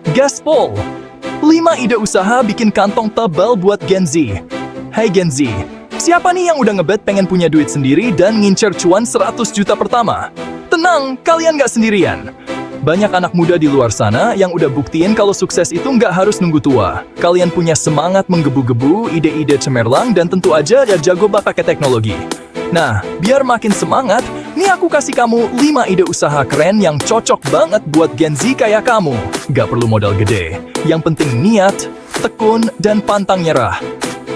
Gaspol, 5 ide usaha bikin kantong tebal buat Gen Z. Hai Gen Z, siapa nih yang udah ngebet pengen punya duit sendiri dan ngincer cuan 100 juta pertama? Tenang, kalian gak sendirian. Banyak anak muda di luar sana yang udah buktiin kalau sukses itu nggak harus nunggu tua. Kalian punya semangat menggebu-gebu, ide-ide cemerlang, dan tentu aja ya jago pakai teknologi. Nah, biar makin semangat, nih aku kasih kamu 5 ide usaha keren yang cocok banget buat Gen Z kayak kamu. Gak perlu modal gede, yang penting niat, tekun, dan pantang nyerah.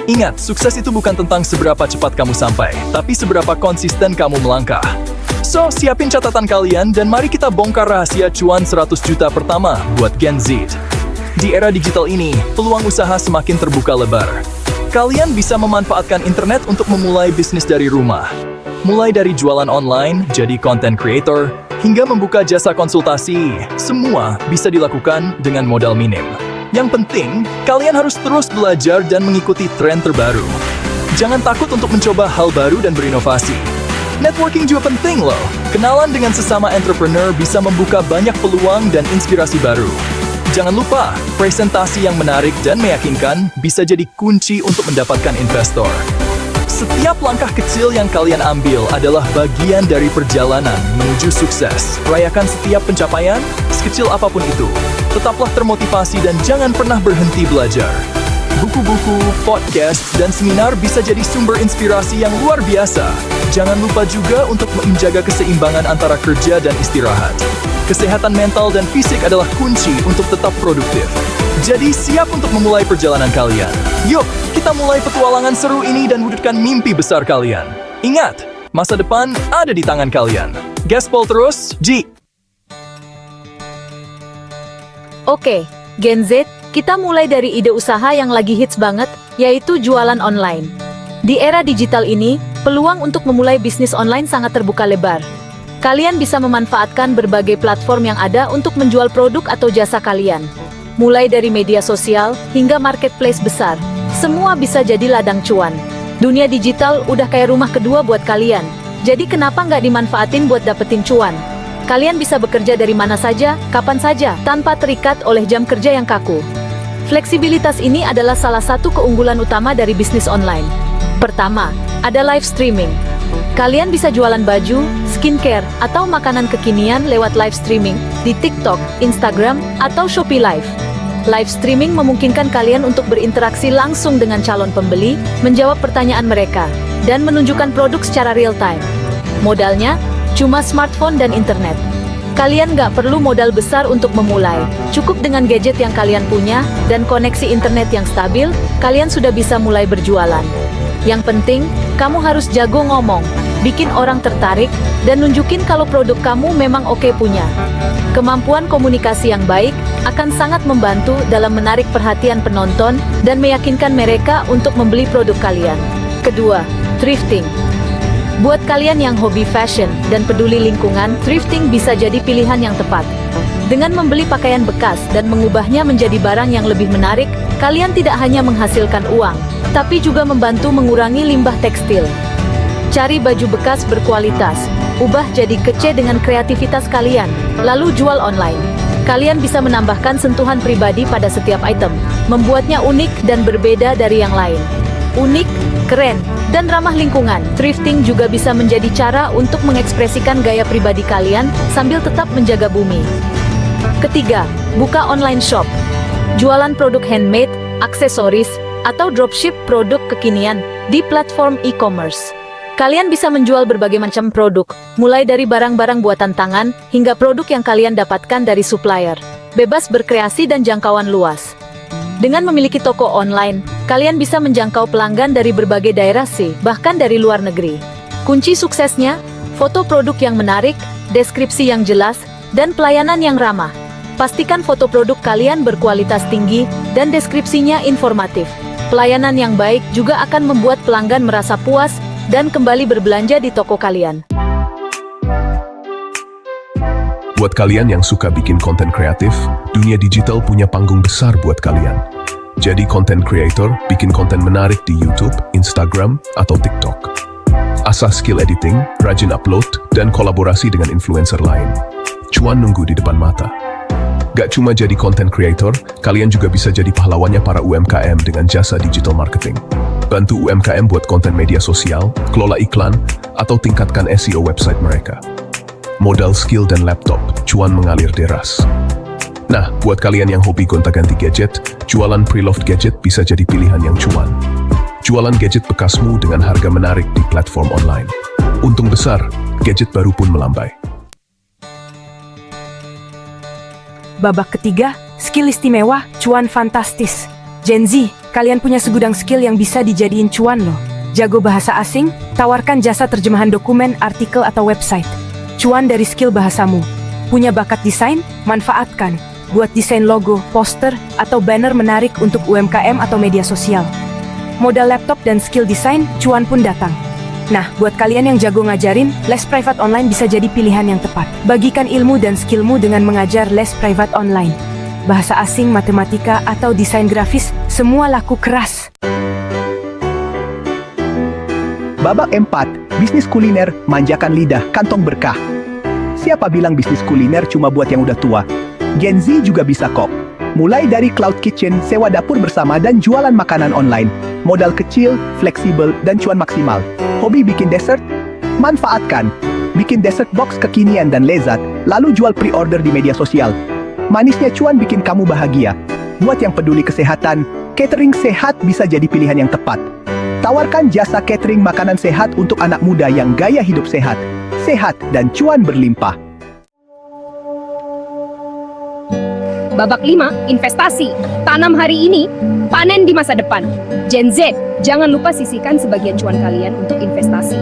Ingat, sukses itu bukan tentang seberapa cepat kamu sampai, tapi seberapa konsisten kamu melangkah. So, siapin catatan kalian dan mari kita bongkar rahasia cuan 100 juta pertama buat Gen Z. Di era digital ini, peluang usaha semakin terbuka lebar. Kalian bisa memanfaatkan internet untuk memulai bisnis dari rumah. Mulai dari jualan online, jadi content creator, hingga membuka jasa konsultasi. Semua bisa dilakukan dengan modal minim. Yang penting, kalian harus terus belajar dan mengikuti tren terbaru. Jangan takut untuk mencoba hal baru dan berinovasi. Networking juga penting loh. Kenalan dengan sesama entrepreneur bisa membuka banyak peluang dan inspirasi baru. Jangan lupa, presentasi yang menarik dan meyakinkan bisa jadi kunci untuk mendapatkan investor. Setiap langkah kecil yang kalian ambil adalah bagian dari perjalanan menuju sukses. Rayakan setiap pencapaian, sekecil apapun itu. Tetaplah termotivasi dan jangan pernah berhenti belajar. Buku-buku, podcast, dan seminar bisa jadi sumber inspirasi yang luar biasa. Jangan lupa juga untuk menjaga keseimbangan antara kerja dan istirahat. Kesehatan mental dan fisik adalah kunci untuk tetap produktif. Jadi siap untuk memulai perjalanan kalian. Yuk, kita mulai petualangan seru ini dan wujudkan mimpi besar kalian. Ingat, masa depan ada di tangan kalian. Gaspol terus, G! Oke, Gen Z, kita mulai dari ide usaha yang lagi hits banget, yaitu jualan online. Di era digital ini, peluang untuk memulai bisnis online sangat terbuka lebar. Kalian bisa memanfaatkan berbagai platform yang ada untuk menjual produk atau jasa kalian. Mulai dari media sosial hingga marketplace besar, semua bisa jadi ladang cuan. Dunia digital udah kayak rumah kedua buat kalian, jadi kenapa nggak dimanfaatin buat dapetin cuan? Kalian bisa bekerja dari mana saja, kapan saja, tanpa terikat oleh jam kerja yang kaku. Fleksibilitas ini adalah salah satu keunggulan utama dari bisnis online. Pertama, ada live streaming. Kalian bisa jualan baju, skincare, atau makanan kekinian lewat live streaming di TikTok, Instagram, atau Shopee Live. Live streaming memungkinkan kalian untuk berinteraksi langsung dengan calon pembeli, menjawab pertanyaan mereka, dan menunjukkan produk secara real time. Modalnya, cuma smartphone dan internet. Kalian nggak perlu modal besar untuk memulai. Cukup dengan gadget yang kalian punya, dan koneksi internet yang stabil, kalian sudah bisa mulai berjualan. Yang penting, kamu harus jago ngomong, bikin orang tertarik, dan nunjukin kalau produk kamu memang oke punya. Kemampuan komunikasi yang baik akan sangat membantu dalam menarik perhatian penonton dan meyakinkan mereka untuk membeli produk kalian. Kedua, thrifting. Buat kalian yang hobi fashion dan peduli lingkungan, thrifting bisa jadi pilihan yang tepat. Dengan membeli pakaian bekas dan mengubahnya menjadi barang yang lebih menarik, kalian tidak hanya menghasilkan uang, tapi juga membantu mengurangi limbah tekstil. Cari baju bekas berkualitas, ubah jadi kece dengan kreativitas kalian, lalu jual online. Kalian bisa menambahkan sentuhan pribadi pada setiap item, membuatnya unik dan berbeda dari yang lain. Unik, keren, dan ramah lingkungan, thrifting juga bisa menjadi cara untuk mengekspresikan gaya pribadi kalian sambil tetap menjaga bumi. Ketiga, buka online shop. Jualan produk handmade, aksesoris, atau dropship produk kekinian di platform e-commerce. Kalian bisa menjual berbagai macam produk, mulai dari barang-barang buatan tangan, hingga produk yang kalian dapatkan dari supplier. Bebas berkreasi dan jangkauan luas. Dengan memiliki toko online, kalian bisa menjangkau pelanggan dari berbagai daerah sih, bahkan dari luar negeri. Kunci suksesnya, foto produk yang menarik, deskripsi yang jelas, dan pelayanan yang ramah. Pastikan foto produk kalian berkualitas tinggi, dan deskripsinya informatif. Pelayanan yang baik juga akan membuat pelanggan merasa puas, dan kembali berbelanja di toko kalian. Buat kalian yang suka bikin konten kreatif, dunia digital punya panggung besar buat kalian. Jadi content creator, bikin konten menarik di YouTube, Instagram, atau TikTok. Asah skill editing, rajin upload, dan kolaborasi dengan influencer lain. Cuan nunggu di depan mata. Gak cuma jadi content creator, kalian juga bisa jadi pahlawannya para UMKM dengan jasa digital marketing. Bantu UMKM buat konten media sosial, kelola iklan, atau tingkatkan SEO website mereka. Modal skill dan laptop, cuan mengalir deras. Nah, buat kalian yang hobi gonta-ganti gadget, jualan pre-loved gadget bisa jadi pilihan yang cuan. Jualan gadget bekasmu dengan harga menarik di platform online. Untung besar, gadget baru pun melambai. Babak ketiga, skill istimewa, cuan fantastis. Gen Z, kalian punya segudang skill yang bisa dijadiin cuan loh. Jago bahasa asing, tawarkan jasa terjemahan dokumen, artikel, atau website. Cuan dari skill bahasamu. Punya bakat desain? Manfaatkan. Buat desain logo, poster, atau banner menarik untuk UMKM atau media sosial. Modal laptop dan skill desain, cuan pun datang. Nah, buat kalian yang jago ngajarin, les private online bisa jadi pilihan yang tepat. Bagikan ilmu dan skillmu dengan mengajar les private online. Bahasa asing, matematika, atau desain grafis, semua laku keras. Babak 4, bisnis kuliner, manjakan lidah, kantong berkah. Siapa bilang bisnis kuliner cuma buat yang udah tua? Gen Z juga bisa kok. Mulai dari cloud kitchen, sewa dapur bersama, dan jualan makanan online. Modal kecil, fleksibel, dan cuan maksimal. Hobi bikin dessert? Manfaatkan. Bikin dessert box kekinian dan lezat, lalu jual pre-order di media sosial. Manisnya cuan bikin kamu bahagia. Buat yang peduli kesehatan, catering sehat bisa jadi pilihan yang tepat. Tawarkan jasa catering makanan sehat untuk anak muda yang gaya hidup sehat. Sehat dan cuan berlimpah. Babak 5, investasi. Tanam hari ini, panen di masa depan. Gen Z, jangan lupa sisihkan sebagian cuan kalian untuk investasi.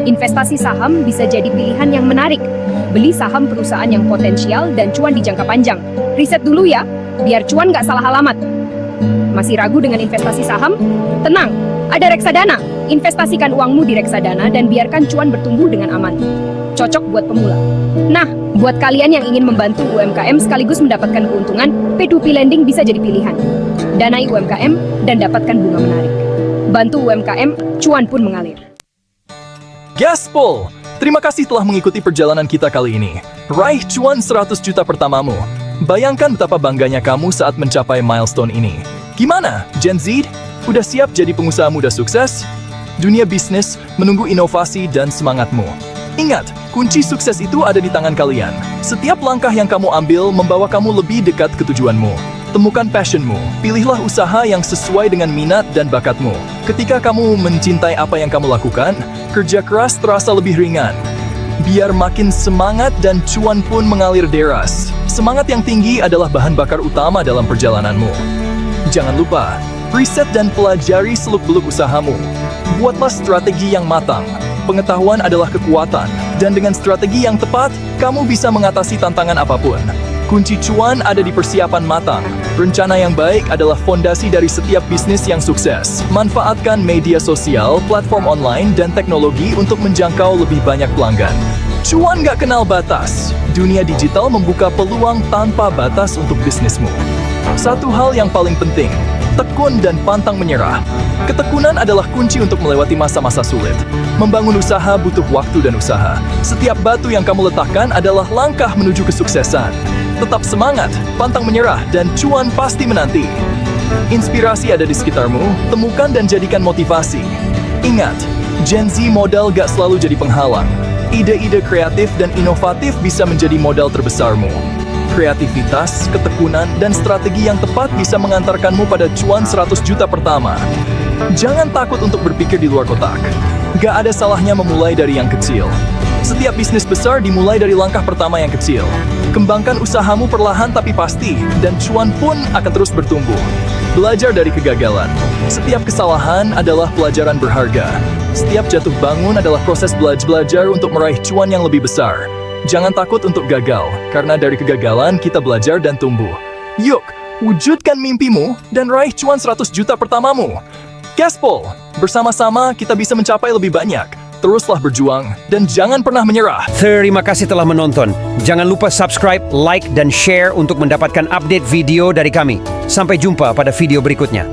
Investasi saham bisa jadi pilihan yang menarik. Beli saham perusahaan yang potensial dan cuan di jangka panjang. Riset dulu ya, biar cuan nggak salah alamat. Masih ragu dengan investasi saham? Tenang, ada reksadana. Investasikan uangmu di reksadana dan biarkan cuan bertumbuh dengan aman. Cocok buat pemula. Nah, buat kalian yang ingin membantu UMKM sekaligus mendapatkan keuntungan, P2P lending bisa jadi pilihan. Danai UMKM dan dapatkan bunga menarik. Bantu UMKM, cuan pun mengalir. Gaspol! Terima kasih telah mengikuti perjalanan kita kali ini. Raih cuan 100 juta pertamamu. Bayangkan betapa bangganya kamu saat mencapai milestone ini. Gimana, Gen Z? Udah siap jadi pengusaha muda sukses? Dunia bisnis menunggu inovasi dan semangatmu. Ingat, kunci sukses itu ada di tangan kalian. Setiap langkah yang kamu ambil membawa kamu lebih dekat ke tujuanmu. Temukan passionmu, pilihlah usaha yang sesuai dengan minat dan bakatmu. Ketika kamu mencintai apa yang kamu lakukan, kerja keras terasa lebih ringan. Biar makin semangat dan cuan pun mengalir deras. Semangat yang tinggi adalah bahan bakar utama dalam perjalananmu. Jangan lupa, riset dan pelajari seluk-beluk usahamu. Buatlah strategi yang matang. Pengetahuan adalah kekuatan, dan dengan strategi yang tepat, kamu bisa mengatasi tantangan apapun. Kunci cuan ada di persiapan matang. Rencana yang baik adalah fondasi dari setiap bisnis yang sukses. Manfaatkan media sosial, platform online, dan teknologi untuk menjangkau lebih banyak pelanggan. Cuan gak kenal batas. Dunia digital membuka peluang tanpa batas untuk bisnismu. Satu hal yang paling penting, tekun dan pantang menyerah. Ketekunan adalah kunci untuk melewati masa-masa sulit. Membangun usaha butuh waktu dan usaha. Setiap batu yang kamu letakkan adalah langkah menuju kesuksesan. Tetap semangat, pantang menyerah, dan cuan pasti menanti. Inspirasi ada di sekitarmu, temukan dan jadikan motivasi. Ingat, Gen Z modal gak selalu jadi penghalang. Ide-ide kreatif dan inovatif bisa menjadi modal terbesarmu. Kreativitas, ketekunan, dan strategi yang tepat bisa mengantarkanmu pada cuan 100 juta pertama. Jangan takut untuk berpikir di luar kotak. Gak ada salahnya memulai dari yang kecil. Setiap bisnis besar dimulai dari langkah pertama yang kecil. Kembangkan usahamu perlahan tapi pasti, dan cuan pun akan terus bertumbuh. Belajar dari kegagalan. Setiap kesalahan adalah pelajaran berharga. Setiap jatuh bangun adalah proses belajar untuk meraih cuan yang lebih besar. Jangan takut untuk gagal, karena dari kegagalan kita belajar dan tumbuh. Yuk, wujudkan mimpimu dan raih cuan 100 juta pertamamu. Gaspol, bersama-sama kita bisa mencapai lebih banyak. Teruslah berjuang dan jangan pernah menyerah. Terima kasih telah menonton. Jangan lupa subscribe, like, dan share untuk mendapatkan update video dari kami. Sampai jumpa pada video berikutnya.